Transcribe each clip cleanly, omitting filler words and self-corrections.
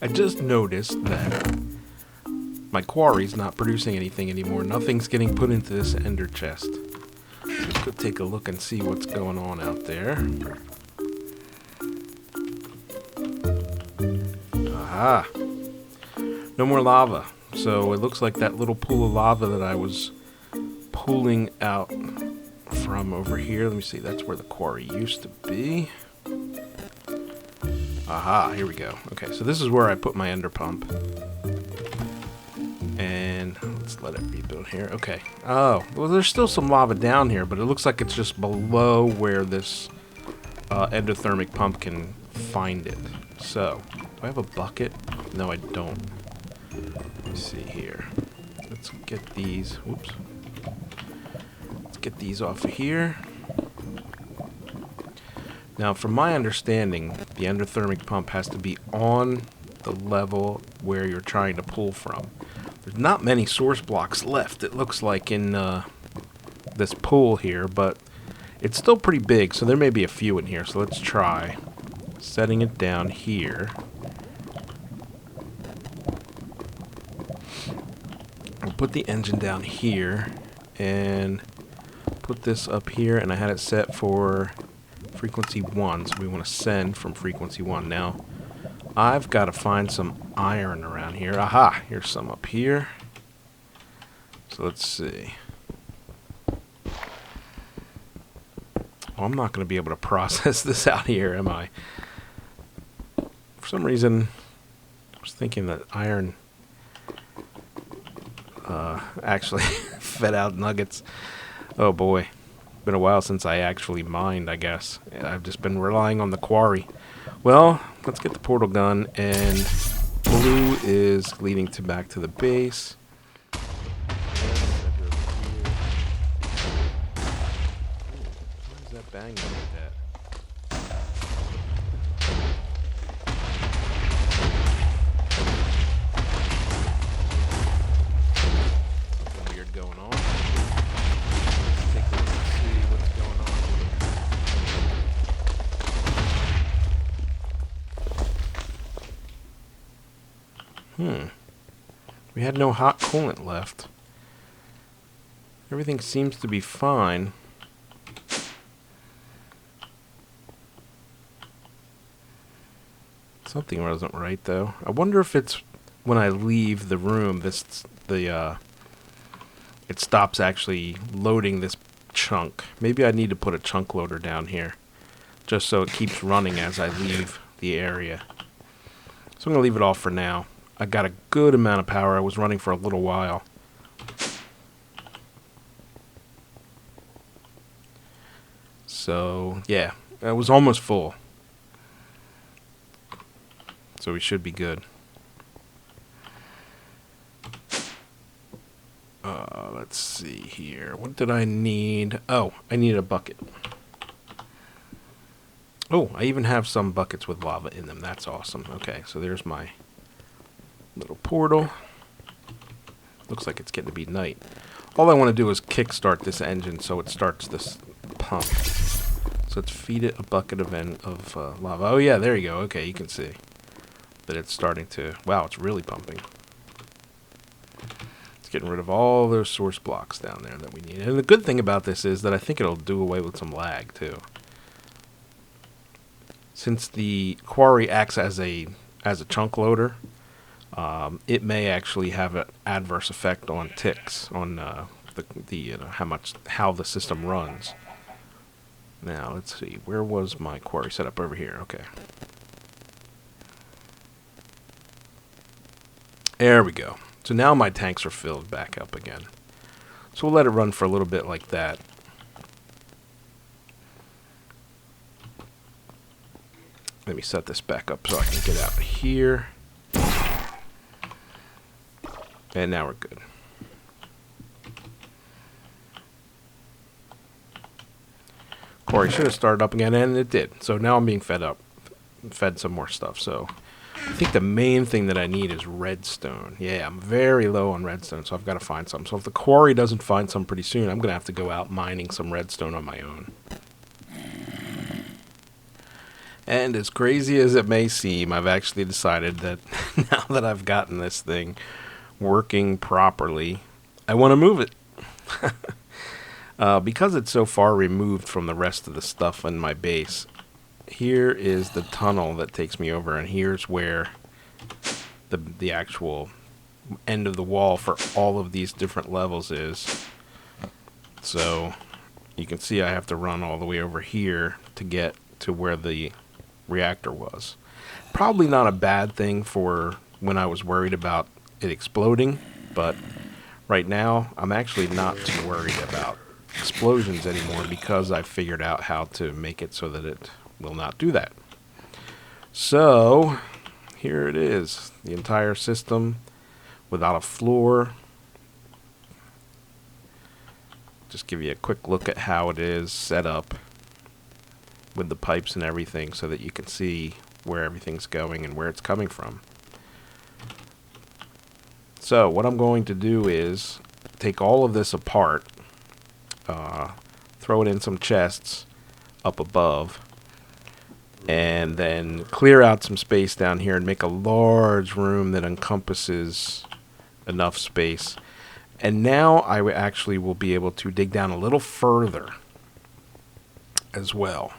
I just noticed that my quarry's not producing anything anymore. Nothing's getting put into this ender chest. So let's go take a look and see what's going on out there. Aha! No more lava. So it looks like that little pool of lava that I was pulling out from over here. Let me see. That's where the quarry used to be. Aha, here we go. Okay, so this is where I put my ender pump. And let's let it rebuild here. Okay. Oh, well, there's still some lava down here, but it looks like it's just below where this endothermic pump can find it. So, do I have a bucket? No, I don't. Let me see here. Let's get these. Whoops. Let's get these off of here. Now, from my understanding, the endothermic pump has to be on the level where you're trying to pull from. There's not many source blocks left, it looks like, in this pool here, but it's still pretty big, so there may be a few in here. So let's try setting it down here. I'll put the engine down here and put this up here, and I had it set for frequency 1, so we want to send from frequency 1. Now, I've got to find some iron around here. Aha! Here's some up here. So let's see. Oh, I'm not going to be able to process this out here, am I? For some reason, I was thinking that iron actually fed out nuggets. Oh boy. Been a while since I actually mined, I guess. I've just been relying on the quarry. Well, let's get the portal gun, and blue is leading to back to the base. Why is that banging like that? Something weird going on. Let's take a look and see what's going on here. We had no hot coolant left. Everything seems to be fine. Something wasn't right, though. I wonder if it's when I leave the room, it stops actually loading this chunk. Maybe I need to put a chunk loader down here, just so it keeps running as I leave the area. So I'm going to leave it off for now. I got a good amount of power. I was running for a little while. So, yeah, it was almost full. So we should be good. Let's see here. What did I need? Oh, I need a bucket. Oh, I even have some buckets with lava in them. That's awesome. Okay, so there's my little portal. Looks like it's getting to be night. All I want to do is kickstart this engine so it starts this pump. So let's feed it a bucket of lava. Oh yeah, there you go. Okay, you can see that it's starting to... Wow, it's really pumping. It's getting rid of all those source blocks down there that we need. And the good thing about this is that I think it'll do away with some lag too. Since the quarry acts as a chunk loader, it may actually have an adverse effect on ticks, on how the system runs. Now let's see, where was my quarry set up? Over here? Okay. There we go. So now my tanks are filled back up again. So we'll let it run for a little bit like that. Let me set this back up so I can get out of here. And now we're good. Quarry should have started up again, and it did. So now I'm being fed some more stuff. So I think the main thing that I need is redstone. Yeah, I'm very low on redstone, so I've got to find some. So if the quarry doesn't find some pretty soon, I'm going to have to go out mining some redstone on my own. And as crazy as it may seem, I've actually decided that now that I've gotten this thing working properly, I want to move it. Because it's so far removed from the rest of the stuff in my base, here is the tunnel that takes me over, and here's where the actual end of the wall for all of these different levels is. So you can see I have to run all the way over here to get to where the reactor was. Probably not a bad thing for when I was worried about it exploding, but right now I'm actually not too worried about explosions anymore because I've figured out how to make it so that it will not do that. So here it is, the entire system without a floor. Just give you a quick look at how it is set up with the pipes and everything so that you can see where everything's going and where it's coming from. So what I'm going to do is take all of this apart, throw it in some chests up above, and then clear out some space down here and make a large room that encompasses enough space. And now I actually will be able to dig down a little further as well.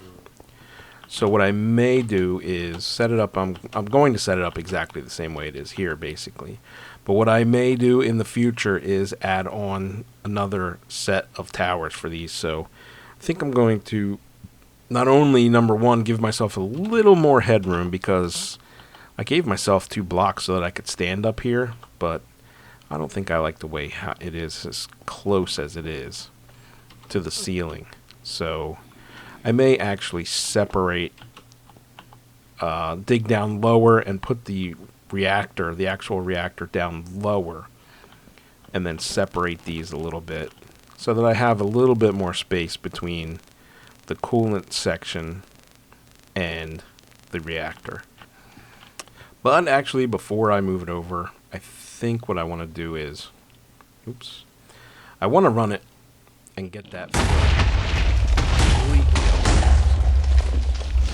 So what I may do is set it up. I'm going to set it up exactly the same way it is here, basically. But what I may do in the future is add on another set of towers for these. So I think I'm going to not only, number one, give myself a little more headroom, because I gave myself 2 blocks so that I could stand up here, but I don't think I like the way it is as close as it is to the ceiling. So I may actually separate, dig down lower and put the reactor, the actual reactor, down lower, and then separate these a little bit so that I have a little bit more space between the coolant section and the reactor. But actually, before I move it over, I think what I want to do is, I want to run it and get that completely up.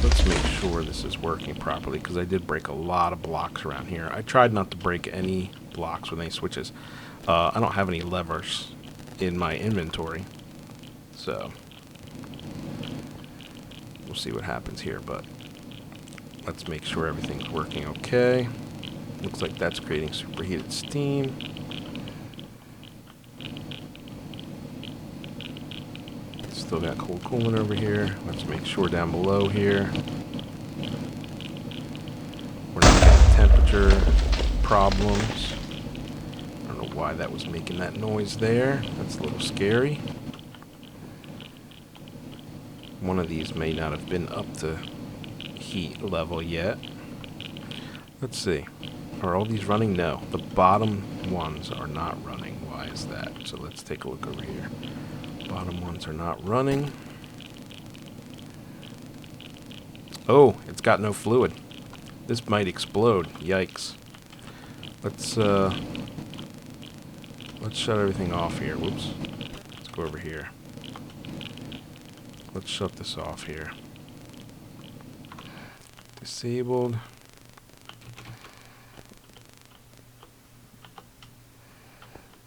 Let's make sure this is working properly, because I did break a lot of blocks around here. I tried not to break any blocks with any switches. I don't have any levers in my inventory, so we'll see what happens here, but let's make sure everything's working okay. Looks like that's creating superheated steam. Still got cold coolant over here. Let's make sure down below here we're not getting temperature problems. I don't know why that was making that noise there. That's a little scary. One of these may not have been up to heat level yet. Let's see. Are all these running? No. The bottom ones are not running. Why is that? So let's take a look over here. Bottom ones are not running. Oh, it's got no fluid. This might explode. Yikes. Let's shut everything off here. Whoops. Let's go over here. Let's shut this off here. Disabled.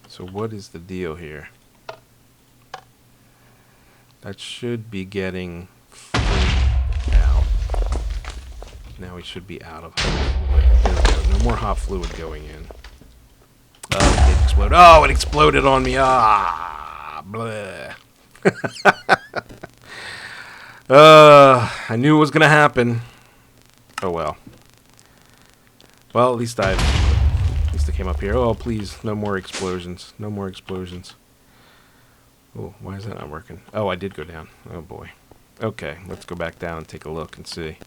So what is the deal here? That should be getting out. Now we should be out of hot fluid. There we go. No more hot fluid going in. Oh, it did explode. Oh, it exploded on me. Ah, bleh. I knew it was going to happen. Oh, well. Well, at least I came up here. Oh, please, no more explosions. No more explosions. Oh, why is that not working? Oh, I did go down. Oh, boy. Okay, let's go back down and take a look and see.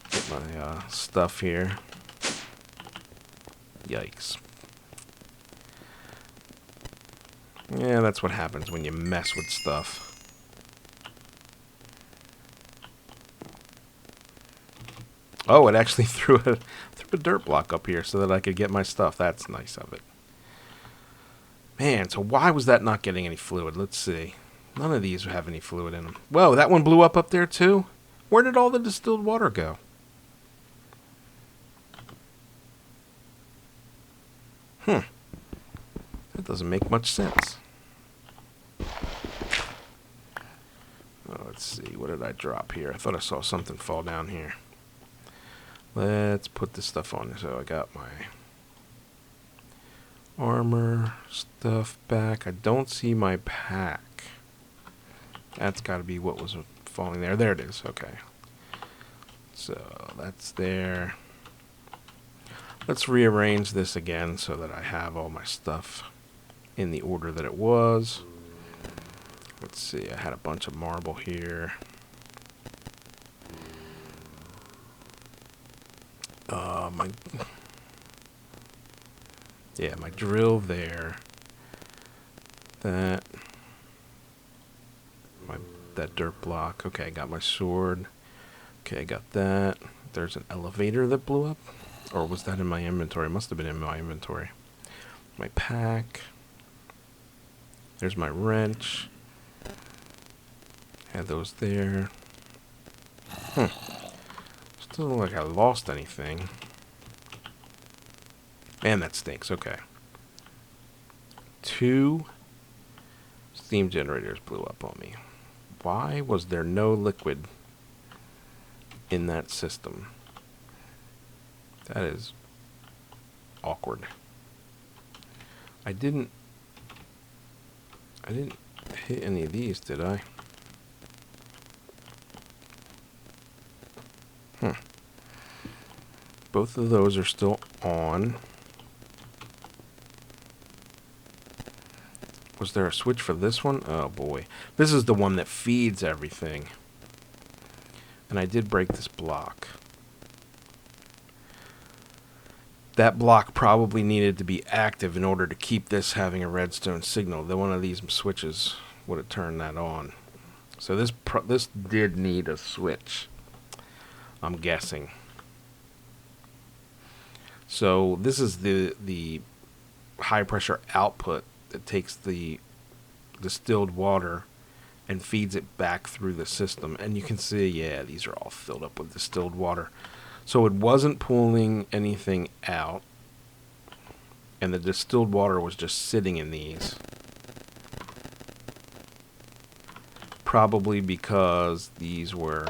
Get my stuff here. Yikes. Yeah, that's what happens when you mess with stuff. Oh, it actually threw a dirt block up here so that I could get my stuff. That's nice of it. Man, so why was that not getting any fluid? Let's see. None of these have any fluid in them. Whoa, that one blew up there too? Where did all the distilled water go? That doesn't make much sense. Oh, let's see. What did I drop here? I thought I saw something fall down here. Let's put this stuff on. So I got my armor stuff back. I don't see my pack. That's got to be what was falling there. There it is. Okay. So that's there. Let's rearrange this again so that I have all my stuff in the order that it was. Let's see. I had a bunch of marble here. My drill there. That dirt block. Okay, I got my sword. Okay, I got that. There's an elevator that blew up. Or was that in my inventory? It must have been in my inventory. My pack. There's my wrench. Had those there. Still don't look like I lost anything. Man, that stinks. Okay. 2 steam generators blew up on me. Why was there no liquid in that system? That is awkward. I didn't hit any of these, did I? Both of those are still on. Was there a switch for this one? Oh boy. This is the one that feeds everything. And I did break this block. That block probably needed to be active in order to keep this having a redstone signal. Then one of these switches would have turned that on. So this did need a switch, I'm guessing. So this is the high pressure output that takes the distilled water and feeds it back through the system. And you can see, yeah, these are all filled up with distilled water. So it wasn't pulling anything out, and the distilled water was just sitting in these. Probably because these were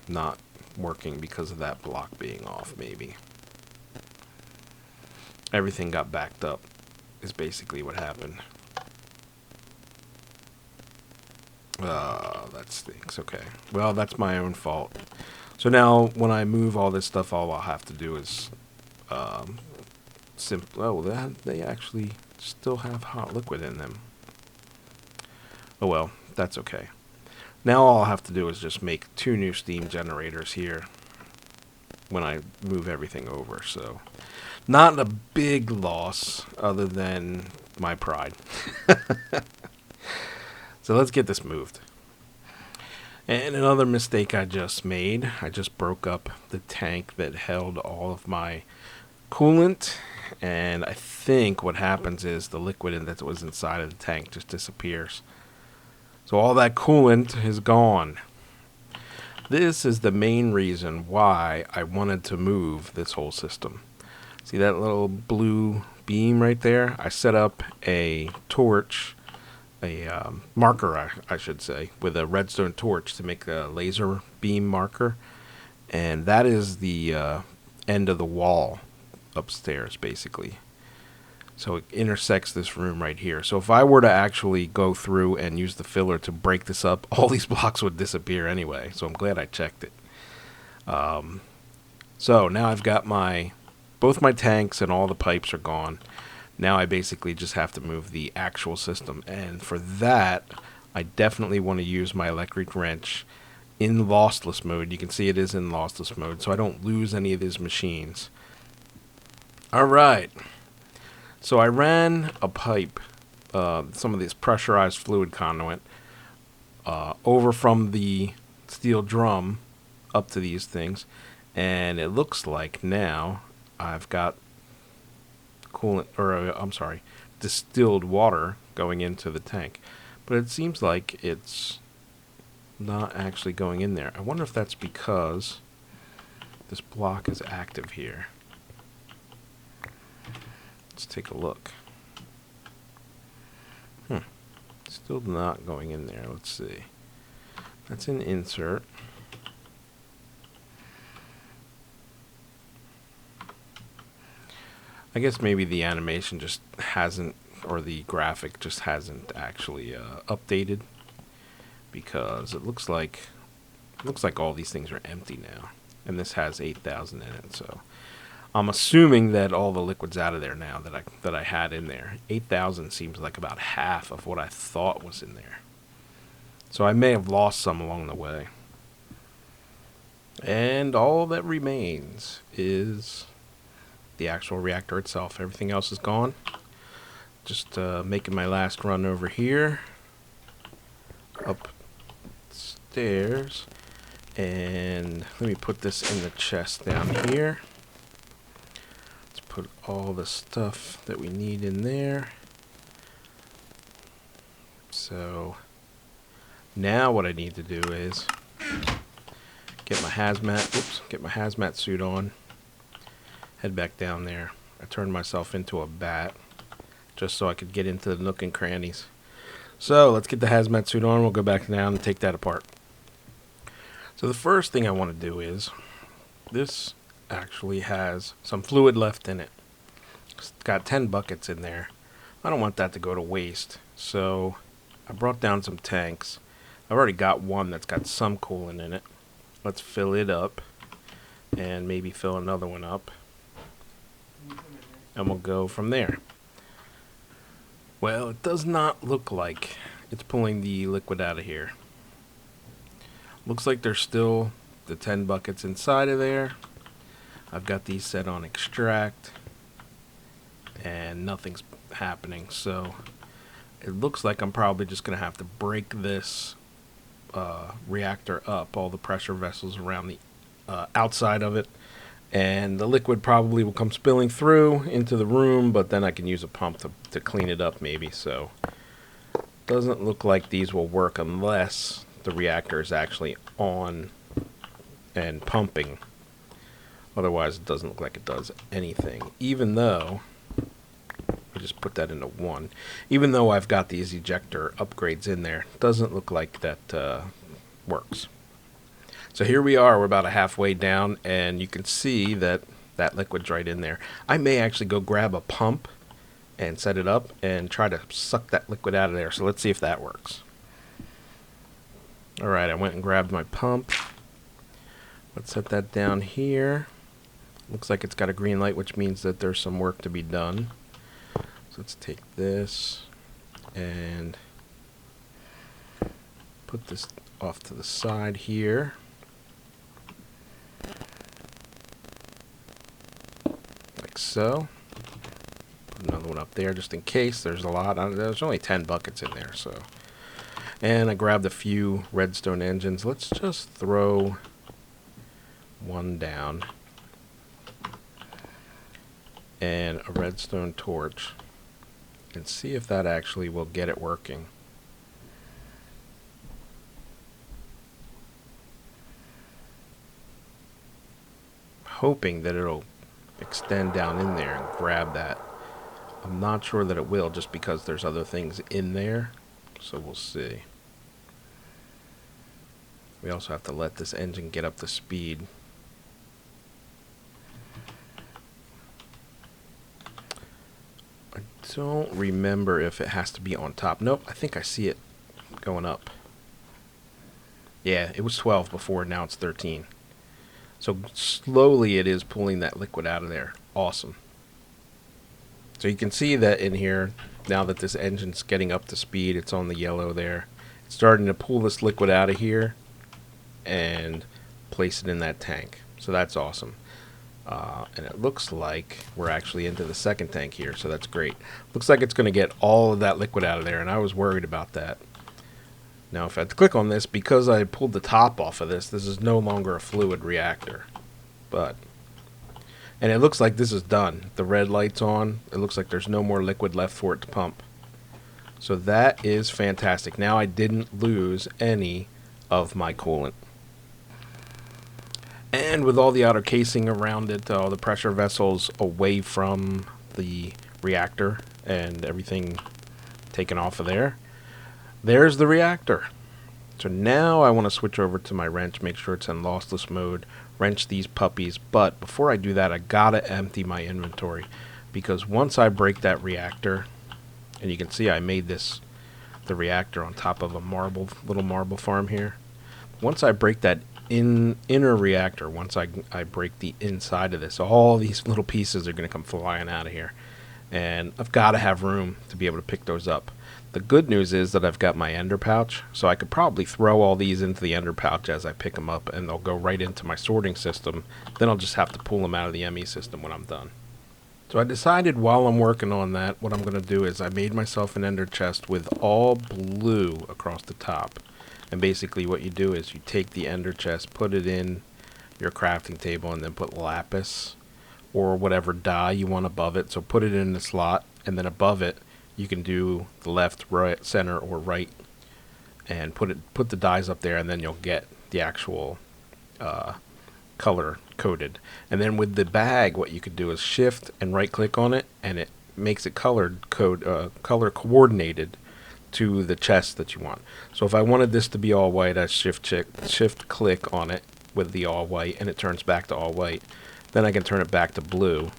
not working because of that block being off, maybe. Everything got backed up, is basically what happened. That stinks. Okay. Well, that's my own fault. So now, when I move all this stuff, all I'll have to do is they actually still have hot liquid in them. Oh well, that's okay. Now all I'll have to do is just make 2 new steam generators here when I move everything over. So, not a big loss other than my pride. So let's get this moved. And another mistake I just made, I just broke up the tank that held all of my coolant, and I think what happens is the liquid that was inside of the tank just disappears. So all that coolant is gone. This is the main reason why I wanted to move this whole system. See that little blue beam right there? I set up a torch, a marker, I should say, with a redstone torch to make a laser beam marker. And that is the end of the wall upstairs, basically. So it intersects this room right here. So if I were to actually go through and use the filler to break this up, all these blocks would disappear anyway. So I'm glad I checked it. So now I've got both my tanks and all the pipes are gone. Now I basically just have to move the actual system. And for that, I definitely want to use my electric wrench in lossless mode. You can see it is in lossless mode, so I don't lose any of these machines. Alright. So I ran a pipe, some of this pressurized fluid conduit, over from the steel drum up to these things. And it looks like now I've got distilled water going into the tank. But it seems like it's not actually going in there. I wonder if that's because this block is active here. Let's take a look. Still not going in there. Let's see. That's an insert. I guess maybe the animation just hasn't, or the graphic just hasn't actually updated, because it looks like all these things are empty now, and this has 8,000 in it. So I'm assuming that all the liquid's out of there now that I had in there. 8,000 seems like about half of what I thought was in there. So I may have lost some along the way. And all that remains is the actual reactor itself. Everything else is gone. Just making my last run over here. Upstairs. And let me put this in the chest down here. Let's put all the stuff that we need in there. So now what I need to do is get my hazmat suit on, head back down there. I turned myself into a bat just so I could get into the nook and crannies. So let's get the hazmat suit on. We'll go back down and take that apart. So the first thing I want to do is, this actually has some fluid left in it. It's got 10 buckets in there. I don't want that to go to waste. So I brought down some tanks. I've already got one that's got some coolant in it. Let's fill it up and maybe fill another one up. And we'll go from there. Well, it does not look like it's pulling the liquid out of here. Looks like there's still the 10 buckets inside of there. I've got these set on extract and nothing's happening. So it looks like I'm probably just going to have to break this reactor up, all the pressure vessels around the outside of it, and the liquid probably will come spilling through into the room, but then I can use a pump to clean it up maybe. So doesn't look like these will work unless the reactor is actually on and pumping. Otherwise it doesn't look like it does anything, even though I just put that into 1. Even though I've got these ejector upgrades in there, doesn't look like that works. So here we are, we're about halfway down, and you can see that that liquid's right in there. I may actually go grab a pump and set it up and try to suck that liquid out of there. So let's see if that works. Alright, I went and grabbed my pump. Let's set that down here. Looks like it's got a green light, which means that there's some work to be done. So let's take this and put this off to the side here. Like so. Put another one up there just in case there's a lot. There's only 10 buckets in there, so. And I grabbed a few redstone engines. Let's just throw one down. And a redstone torch. And see if that actually will get it working. Hoping that it'll extend down in there and grab that. I'm not sure that it will, just because there's other things in there. So we'll see. We also have to let this engine get up to speed. I don't remember if it has to be on top. Nope, I think I see it going up. Yeah, it was 12 before, now it's 13. So slowly it is pulling that liquid out of there. Awesome. So you can see that in here, now that this engine's getting up to speed, it's on the yellow there. It's starting to pull this liquid out of here and place it in that tank. So that's awesome. And it looks like we're actually into the second tank here, so that's great. Looks like it's going to get all of that liquid out of there, and I was worried about that. Now if I click on this, because I pulled the top off of this, this is no longer a fluid reactor. And it looks like this is done. The red light's on. It looks like there's no more liquid left for it to pump. So that is fantastic. Now I didn't lose any of my coolant. And with all the outer casing around it, all the pressure vessels away from the reactor and everything taken off of there, there's the reactor. So now I want to switch over to my wrench, make sure it's in lossless mode, wrench these puppies. But before I do that, I gotta empty my inventory, because once I break that reactor, and you can see I made the reactor on top of a little marble farm here. Once I break that inner reactor, once I break the inside of this, all these little pieces are going to come flying out of here. And I've got to have room to be able to pick those up. The good news is that I've got my ender pouch, so I could probably throw all these into the ender pouch as I pick them up, and they'll go right into my sorting system. Then I'll just have to pull them out of the ME system when I'm done. So I decided while I'm working on that, what I'm going to do is I made myself an ender chest with all blue across the top. And basically what you do is you take the ender chest, put it in your crafting table, and then put lapis or whatever dye you want above it. So put it in the slot, and then above it you can do the left, right, center, or right, and put the dyes up there, and then you'll get the actual color coded. And then with the bag, what you could do is shift and right click on it, and it makes it color coordinated to the chest that you want. So if I wanted this to be all white, I shift click on it with the all white, and it turns back to all white. Then I can turn it back to blue,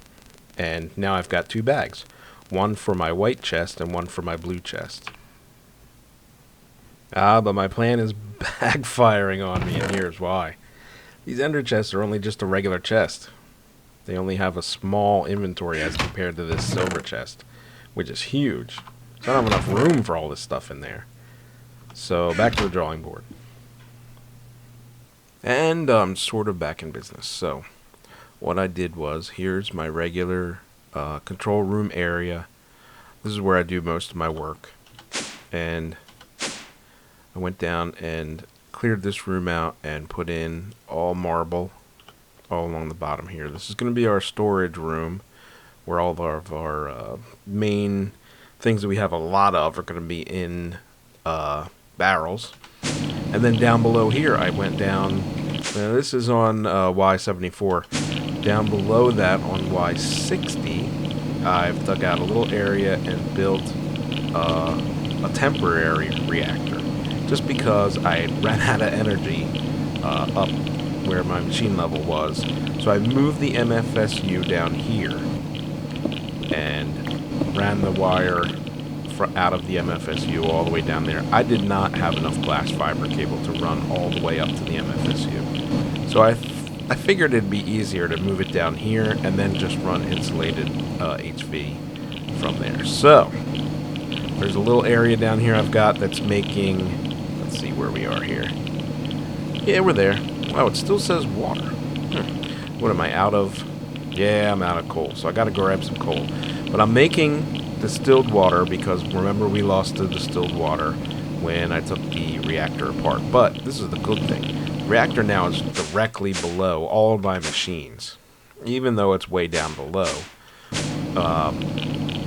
and now I've got two bags. One for my white chest and one for my blue chest. But my plan is backfiring on me, and here's why. These ender chests are only just a regular chest. They only have a small inventory as compared to this silver chest, which is huge. So I don't have enough room for all this stuff in there. So back to the drawing board. And I'm sort of back in business. So what I did was, here's my regular control room area. This is where I do most of my work. And I went down and cleared this room out and put in all marble all along the bottom here. This is going to be our storage room, where all of our main things that we have a lot of are going to be in barrels. And then down below here, I went down, this is on Y74. Down below that on Y60, I've dug out a little area and built a temporary reactor, just because I ran out of energy up where my machine level was. So I moved the MFSU down here and ran the wire out of the MFSU all the way down there. I did not have enough glass fiber cable to run all the way up to the MFSU. So I figured it'd be easier to move it down here and then just run insulated HV from there. So there's a little area down here I've got that's making, let's see where we are here. Yeah, we're there. Oh, it still says water. What am I out of? Yeah, I'm out of coal, so I gotta go grab some coal. But I'm making distilled water because, remember, we lost the distilled water when I took the reactor apart. But this is the good thing. The reactor now is directly below all of my machines. Even though it's way down below,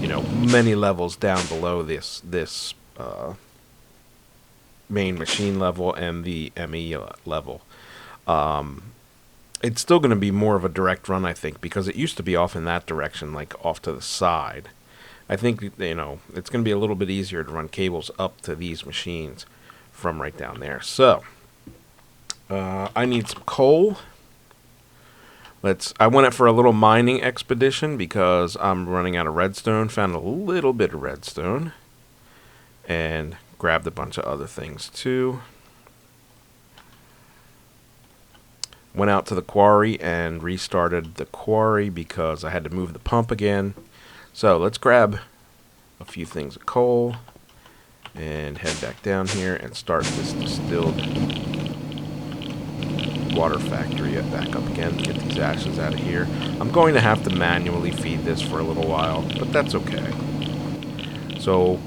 you know, many levels down below this main machine level and the ME level. It's still going to be more of a direct run, I think, because it used to be off in that direction, like off to the side. I think, you know, it's going to be a little bit easier to run cables up to these machines from right down there. So, I need some coal. I went out for a little mining expedition because I'm running out of redstone. Found a little bit of redstone. And grabbed a bunch of other things too. Went out to the quarry and restarted the quarry because I had to move the pump again. So let's grab a few things of coal and head back down here and start this distilled water factory back up again. Get these ashes out of here. I'm going to have to manually feed this for a little while, but that's okay. So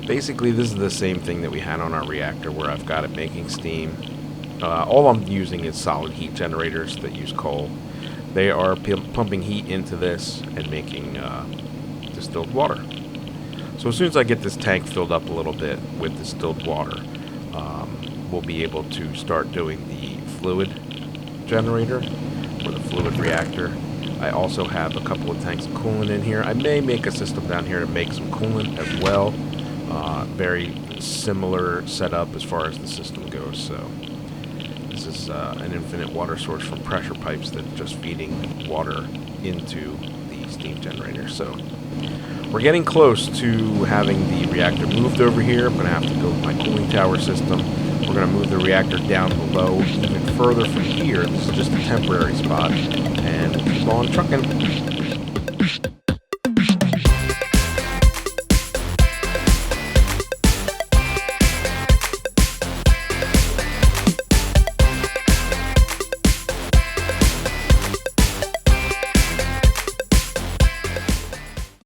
basically this is the same thing that we had on our reactor, where I've got it making steam. All I'm using is solid heat generators that use coal. They are pumping heat into this and making distilled water. So as soon as I get this tank filled up a little bit with distilled water, we'll be able to start doing the fluid generator or the fluid reactor. I also have a couple of tanks of coolant in here. I may make a system down here to make some coolant as well. Very similar setup as far as the system goes. So this is an infinite water source from pressure pipes that's just feeding water into the steam generator. So we're getting close to having the reactor moved over here. I'm going to have to build my cooling tower system. We're going to move the reactor down below even further from here. This is just a temporary spot, and we'll keep on trucking.